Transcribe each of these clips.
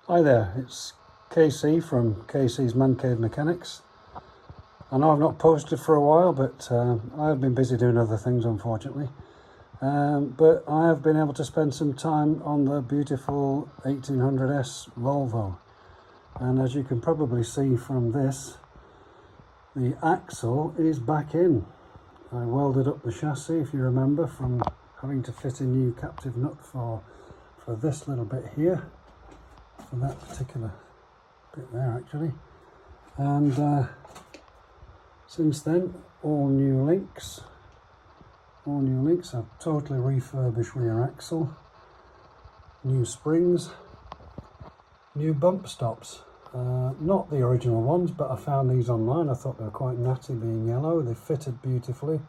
Hi there, it's KC from KC's Man Cave Mechanics. I know I've not posted for a while, but I've been busy doing other things, unfortunately. But I have been able to spend some time on the beautiful 1800S Volvo. And as you can probably see from this, the axle is back in. I welded up the chassis, if you remember, from having to fit a new captive nut for this little bit here. For that particular bit there actually, and since then all new links. I've totally refurbished rear axle, new springs, new bump stops, not the original ones, but I found these online. I thought they were quite natty being yellow. They fitted beautifully,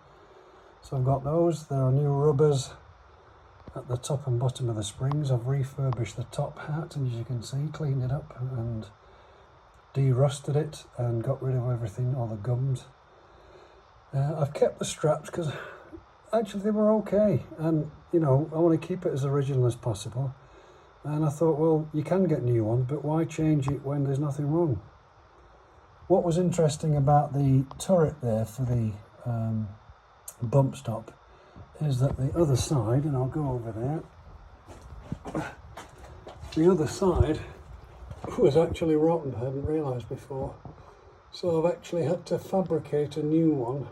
so I've got those. There are new rubbers at the top and bottom of the springs. I've refurbished the top hat, and as you can see, cleaned it up and de-rusted it and got rid of everything, all the gums. I've kept the straps because actually they were okay, and you know, I want to keep it as original as possible. And I thought, well, you can get new ones, but why change it when there's nothing wrong? What was interesting about the turret there for the bump stop is that the other side, and I'll go over there, the other side was actually rotten. I hadn't realised before, so I've actually had to fabricate a new one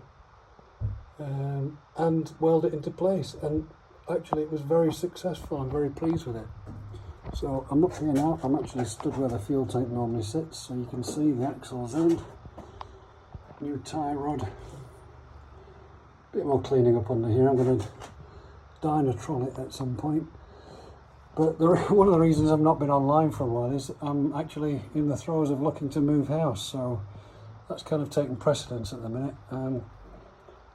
and weld it into place, and actually it was very successful. I'm very pleased with it. So I'm up here now. I'm actually stood where the fuel tank normally sits, so you can see the axle's in, new tie rod. Bit more cleaning up under here. I'm going to dynatrol it at some point. But one of the reasons I've not been online for a while is I'm actually in the throes of looking to move house, so that's kind of taking precedence at the minute.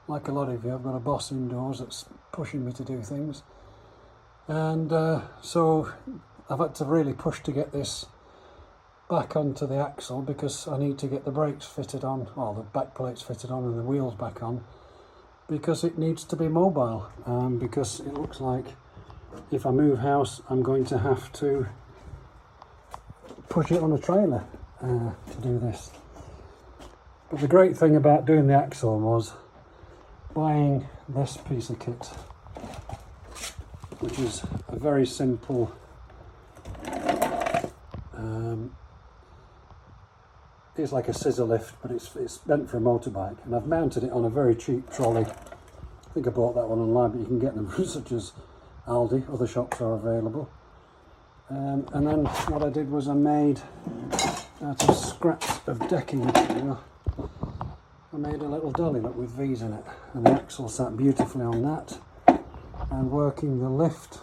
Like a lot of you, I've got a boss indoors that's pushing me to do things, and so I've had to really push to get this back onto the axle, because I need to get the brakes fitted on, well, the back plates fitted on and the wheels back on, because it needs to be mobile, because it looks like if I move house I'm going to have to push it on a trailer to do this. But the great thing about doing the axle was buying this piece of kit, which is a very simple it's like a scissor lift, but it's meant for a motorbike, and I've mounted it on a very cheap trolley. I think I bought that one online, but you can get them such as Aldi, other shops are available. And then what I did was I made, out of scraps of decking material, I made a little dolly, look, with V's in it, and the axle sat beautifully on that, and working the lift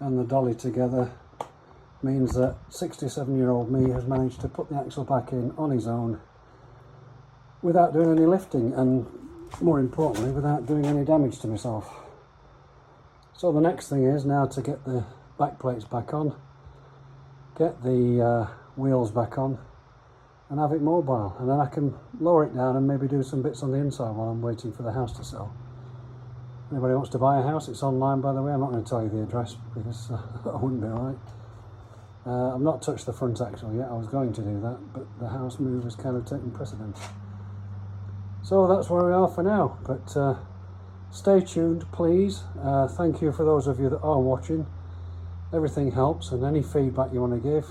and the dolly together means that 67-year-old me has managed to put the axle back in on his own without doing any lifting, and more importantly without doing any damage to myself. So the next thing is now to get the back plates back on, get the wheels back on, and have it mobile, and then I can lower it down and maybe do some bits on the inside while I'm waiting for the house to sell. Anybody wants to buy a house, it's online, by the way. I'm not going to tell you the address because that wouldn't be right. I've not touched the front axle yet. I was going to do that, but the house move has kind of taken precedence. So that's where we are for now, but stay tuned, please. Thank you for those of you that are watching. Everything helps, and any feedback you want to give,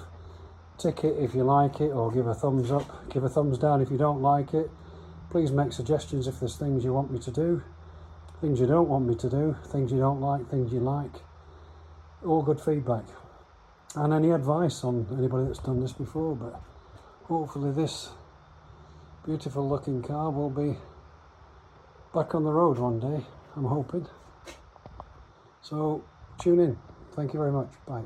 tick it if you like it, or give a thumbs up, give a thumbs down if you don't like it. Please make suggestions if there's things you want me to do, things you don't want me to do, things you don't like, things you like. All good feedback. And any advice on anybody that's done this before, but hopefully this beautiful looking car will be back on the road one day, I'm hoping. So tune in. Thank you very much. Bye.